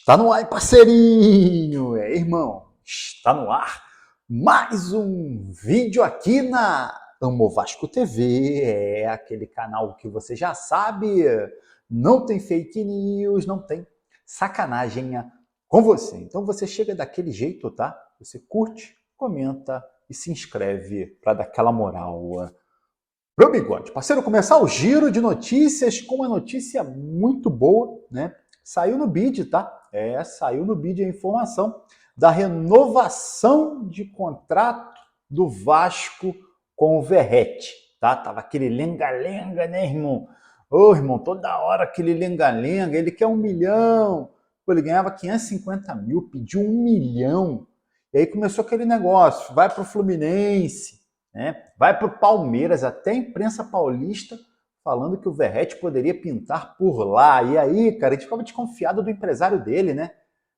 Está no ar, parceirinho! Irmão, está no ar mais um vídeo aqui na Amo Vasco TV. É aquele canal que você já sabe, não tem fake news, não tem sacanagem com você. Então você chega daquele jeito, tá? Você curte, comenta e se inscreve para dar aquela moral pro bigode. Parceiro, começar o giro de notícias com uma notícia muito boa, né? Saiu no BID, tá? Saiu no BID a informação da renovação de contrato do Vasco com o Verratti, tá? Tava aquele lenga-lenga, né, irmão? Ô, irmão, toda hora aquele lenga-lenga, ele quer 1 milhão. Pô, ele ganhava 550 mil, pediu 1 milhão. E aí começou aquele negócio, vai pro Fluminense, né? Vai para o Palmeiras, até a imprensa paulista falando que o Verratti poderia pintar por lá. E aí, cara, a gente ficava desconfiado do empresário dele, né?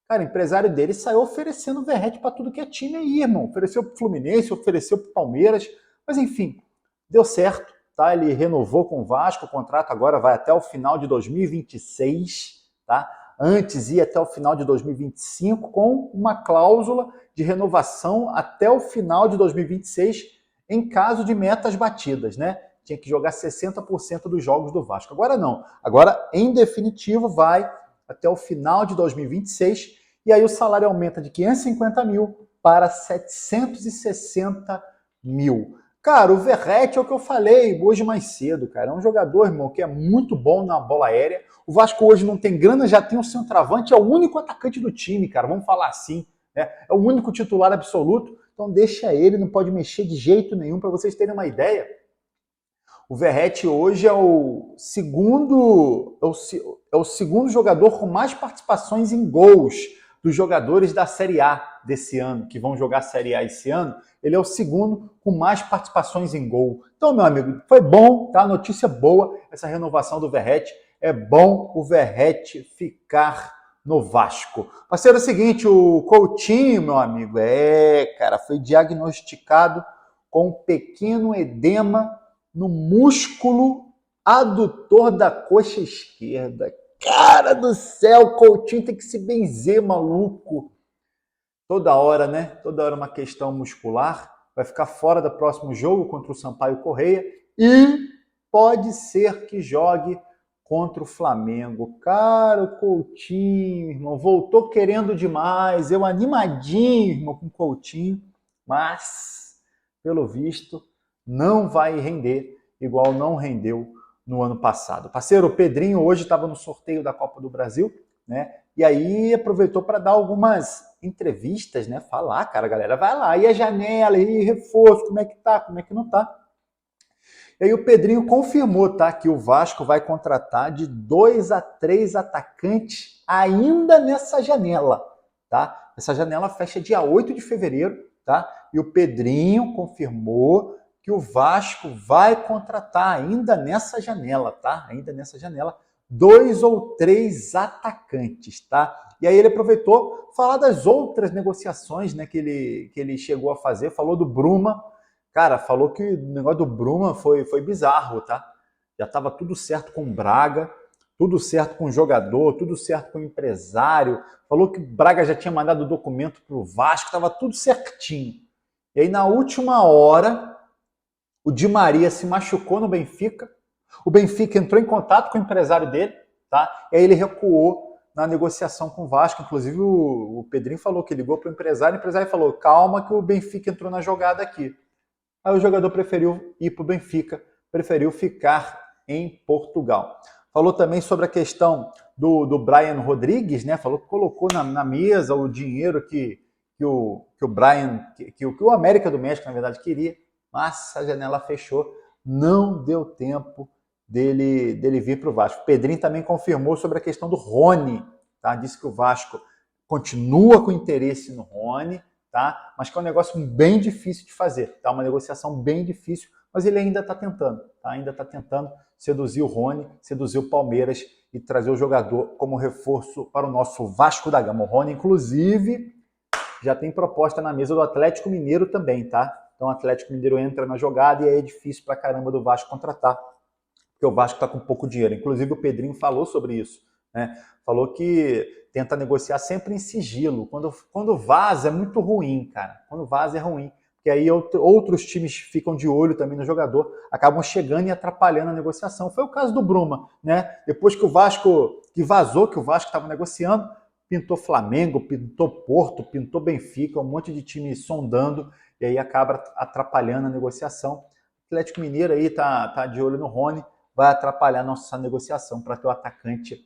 Cara, o empresário dele saiu oferecendo o Verratti para tudo que é time aí, irmão. Ofereceu para o Fluminense, ofereceu para o Palmeiras. Mas enfim, deu certo, tá? Ele renovou com o Vasco, o contrato agora vai até o final de 2026, tá? Antes ia até o final de 2025 com uma cláusula de renovação até o final de 2026 em caso de metas batidas, né? Tinha que jogar 60% dos jogos do Vasco. Agora não. Agora, em definitivo, vai até o final de 2026 e aí o salário aumenta de 550 mil para 760 mil. Cara, o Verratti é o que eu falei hoje mais cedo, cara. É um jogador, irmão, que é muito bom na bola aérea. O Vasco hoje não tem grana, já tem um centroavante, é o único atacante do time, cara. Vamos falar assim, né? É o único titular absoluto. Então deixa ele, não pode mexer de jeito nenhum. Para vocês terem uma ideia, o Verratti hoje é o segundo jogador com mais participações em gols dos jogadores da Série A desse ano, que vão jogar a Série A esse ano. Ele é o segundo com mais participações em gol. Então, meu amigo, foi bom, tá? Notícia boa essa renovação do Verratti. É bom o Verratti ficar no Vasco. Parceiro, é o seguinte, o Coutinho, meu amigo, cara, foi diagnosticado com um pequeno edema no músculo adutor da coxa esquerda. Cara do céu, Coutinho tem que se benzer, maluco. Toda hora, né? Toda hora uma questão muscular. Vai ficar fora do próximo jogo contra o Sampaio Corrêa e pode ser que jogue contra o Flamengo. Cara, o Coutinho, irmão, voltou querendo demais. Eu animadinho, irmão, com o Coutinho, mas, pelo visto, não vai render igual não rendeu no ano passado. Parceiro, o Pedrinho hoje estava no sorteio da Copa do Brasil, né? E aí aproveitou para dar algumas entrevistas, né? Falar, cara, galera, vai lá, e a janela, e reforço, como é que tá, como é que não tá. E aí o Pedrinho confirmou, tá, que o Vasco vai contratar de 2 a 3 atacantes ainda nessa janela, tá? Essa janela fecha dia 8 de fevereiro, tá? E o Pedrinho confirmou que o Vasco vai contratar ainda nessa janela, tá? Ainda nessa janela, 2 ou 3 atacantes, tá? E aí ele aproveitou falar das outras negociações, né, que ele chegou a fazer, falou do Bruma. Cara, falou que o negócio do Bruma foi bizarro, tá? Já estava tudo certo com o Braga, tudo certo com o jogador, tudo certo com o empresário. Falou que o Braga já tinha mandado o documento para o Vasco, estava tudo certinho. E aí, na última hora, o Di Maria se machucou no Benfica. O Benfica entrou em contato com o empresário dele, tá? E aí ele recuou na negociação com o Vasco. Inclusive, o Pedrinho falou que ligou para o empresário falou, calma que o Benfica entrou na jogada aqui. Aí o jogador preferiu ir para o Benfica, preferiu ficar em Portugal. Falou também sobre a questão do Brian Rodrigues, né? Falou que colocou na mesa o dinheiro que o América do México, na verdade, queria, mas a janela fechou, não deu tempo dele vir para o Vasco. Pedrinho também confirmou sobre a questão do Rony, tá? Disse que o Vasco continua com interesse no Rony, tá? Mas que é um negócio bem difícil de fazer, tá? Uma negociação bem difícil, mas ele ainda está tentando, tá? Ainda está tentando seduzir o Rony, seduzir o Palmeiras e trazer o jogador como reforço para o nosso Vasco da Gama. O Rony, inclusive, já tem proposta na mesa do Atlético Mineiro também, tá? Então o Atlético Mineiro entra na jogada e aí é difícil pra caramba do Vasco contratar, porque o Vasco está com pouco dinheiro. Inclusive o Pedrinho falou sobre isso, né? Falou que tenta negociar sempre em sigilo. Quando vaza é muito ruim, cara. Quando vaza é ruim. Porque aí outros times ficam de olho também no jogador, acabam chegando e atrapalhando a negociação. Foi o caso do Bruma, né? Depois que o Vasco, que vazou que o Vasco estava negociando, pintou Flamengo, pintou Porto, pintou Benfica, um monte de time sondando, e aí acaba atrapalhando a negociação. O Atlético Mineiro aí tá de olho no Rony, vai atrapalhar a nossa negociação para ter o atacante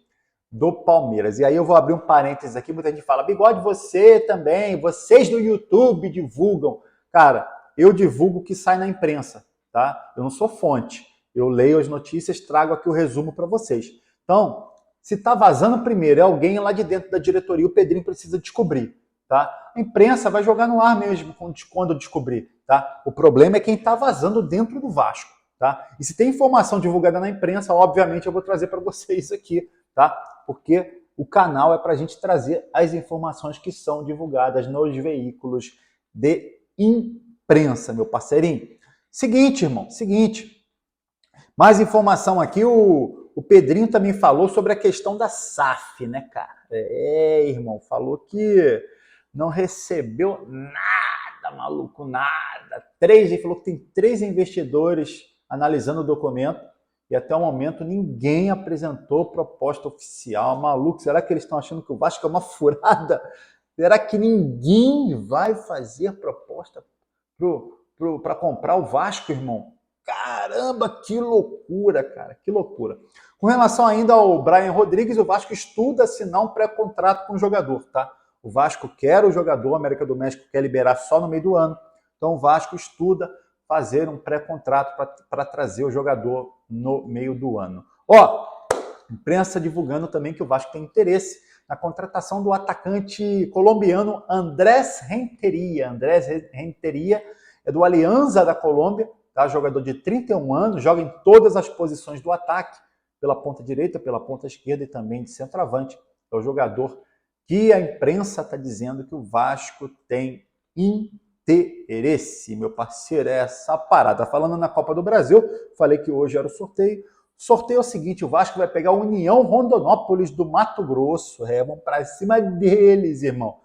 do Palmeiras. E aí eu vou abrir um parênteses aqui, muita gente fala, Bigode, você também, vocês do YouTube divulgam. Cara, eu divulgo o que sai na imprensa, tá? Eu não sou fonte. Eu leio as notícias, trago aqui o resumo para vocês. Então, se tá vazando primeiro, é alguém lá de dentro da diretoria, o Pedrinho precisa descobrir, tá? A imprensa vai jogar no ar mesmo quando descobrir, tá? O problema é quem tá vazando dentro do Vasco, tá? E se tem informação divulgada na imprensa, obviamente eu vou trazer para vocês aqui, tá? Porque o canal é para a gente trazer as informações que são divulgadas nos veículos de imprensa, meu parceirinho. Seguinte, irmão, seguinte. Mais informação aqui, o Pedrinho também falou sobre a questão da SAF, né, cara? Irmão, falou que não recebeu nada, maluco, nada. Ele falou que tem 3 investidores analisando o documento e até o momento ninguém apresentou proposta oficial. Maluco, será que eles estão achando que o Vasco é uma furada? Será que ninguém vai fazer proposta para comprar o Vasco, irmão? Caramba, que loucura, cara, que loucura. Com relação ainda ao Brian Rodrigues, o Vasco estuda assinar um pré-contrato com o jogador, tá? O Vasco quer o jogador, a América do México quer liberar só no meio do ano. Então o Vasco estuda fazer um pré-contrato para trazer o jogador no meio do ano. Imprensa divulgando também que o Vasco tem interesse na contratação do atacante colombiano Andrés Renteria. Andrés Renteria é do Alianza da Colômbia, tá? Jogador de 31 anos, joga em todas as posições do ataque, pela ponta direita, pela ponta esquerda e também de centroavante. É o jogador que a imprensa está dizendo que o Vasco tem interesse, meu parceiro, é essa parada. Falando na Copa do Brasil, falei que hoje era o sorteio. O sorteio é o seguinte, o Vasco vai pegar a União Rondonópolis do Mato Grosso. Vamos para cima deles, irmão.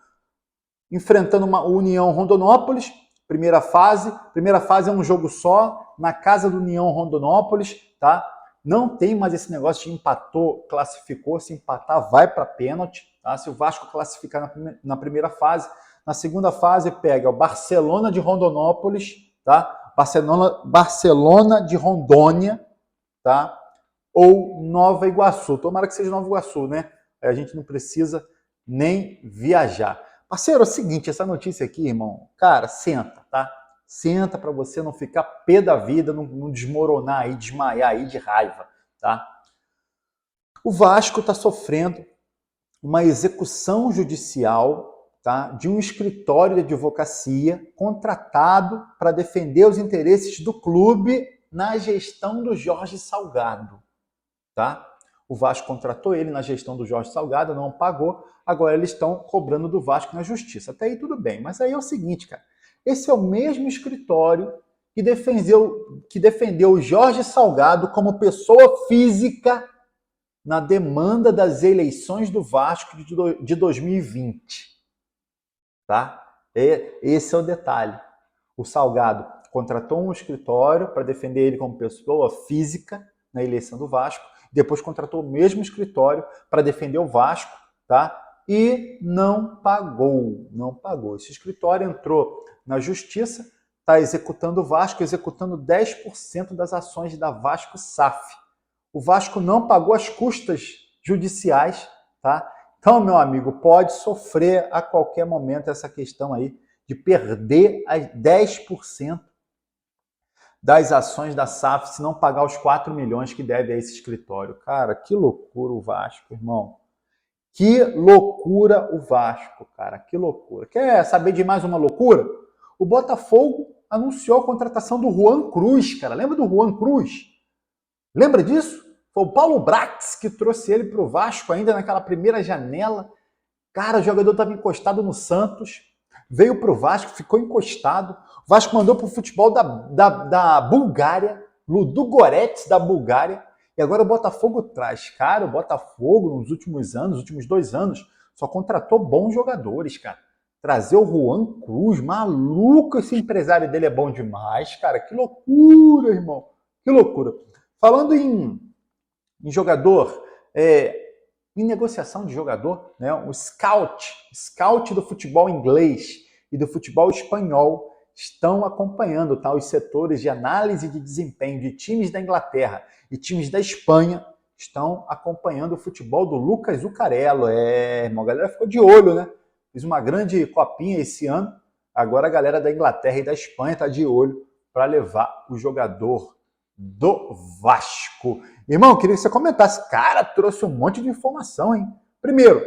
Enfrentando uma União Rondonópolis, primeira fase. Primeira fase é um jogo só, na casa do União Rondonópolis, tá? Não tem mais esse negócio de empatou, classificou. Se empatar, vai para pênalti, tá? Se o Vasco classificar na primeira fase, na segunda fase pega o Barcelona de Rondonópolis, tá? Barcelona de Rondônia, tá? Ou Nova Iguaçu. Tomara que seja Nova Iguaçu, né? Aí a gente não precisa nem viajar. Parceiro, é o seguinte, essa notícia aqui, irmão, cara, senta, tá? Senta para você não ficar pé da vida, não desmoronar aí, desmaiar aí de raiva, tá? O Vasco está sofrendo uma execução judicial, tá, de um escritório de advocacia contratado para defender os interesses do clube na gestão do Jorge Salgado, tá? O Vasco contratou ele na gestão do Jorge Salgado, não pagou, agora eles estão cobrando do Vasco na justiça. Até aí tudo bem, mas aí é o seguinte, cara, esse é o mesmo escritório que defendeu o Jorge Salgado como pessoa física na demanda das eleições do Vasco de 2020. Tá? Esse é o detalhe. O Salgado contratou um escritório para defender ele como pessoa física na eleição do Vasco, depois contratou o mesmo escritório para defender o Vasco, tá? E não pagou. Esse escritório entrou na justiça, está executando o Vasco, executando 10% das ações da Vasco SAF. O Vasco não pagou as custas judiciais, tá? Então, meu amigo, pode sofrer a qualquer momento essa questão aí de perder as 10% das ações da SAF se não pagar os 4 milhões que deve a esse escritório. Cara, que loucura o Vasco, irmão. Que loucura o Vasco, cara, que loucura. Quer saber de mais uma loucura? O Botafogo anunciou a contratação do Juan Cruz, cara. Lembra do Juan Cruz? Lembra disso? Foi o Paulo Brax que trouxe ele para o Vasco ainda naquela primeira janela. Cara, o jogador estava encostado no Santos, veio para o Vasco, ficou encostado. O Vasco mandou para o futebol da Bulgária, Ludogorets da Bulgária. E agora o Botafogo traz. Cara, o Botafogo nos últimos 2 anos, só contratou bons jogadores, cara. Trazer o Juan Cruz, maluco, esse empresário dele é bom demais, cara. Que loucura, irmão. Que loucura. Falando em jogador, em negociação de jogador, né, o scout do futebol inglês e do futebol espanhol estão acompanhando, tá, os setores de análise de desempenho de times da Inglaterra e times da Espanha, estão acompanhando o futebol do Lucas Zuccarello. Irmão, a galera ficou de olho, né? Fiz uma grande copinha esse ano, agora a galera da Inglaterra e da Espanha está de olho para levar o jogador do Vasco. Irmão, queria que você comentasse. Cara, trouxe um monte de informação, hein? Primeiro,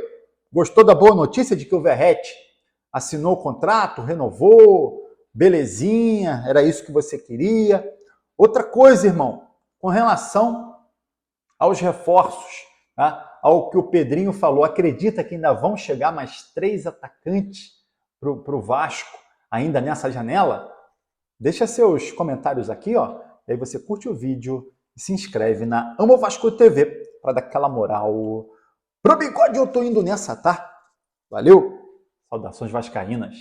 gostou da boa notícia de que o Verratti assinou o contrato, renovou, belezinha, era isso que você queria? Outra coisa, irmão, com relação aos reforços, tá? Ao que o Pedrinho falou, acredita que ainda vão chegar mais 3 atacantes para o Vasco ainda nessa janela? Deixa seus comentários aqui, ó. E aí você curte o vídeo e se inscreve na Amo Vasco TV para dar aquela moral. Pro Bigode eu tô indo nessa, tá? Valeu! Saudações vascaínas!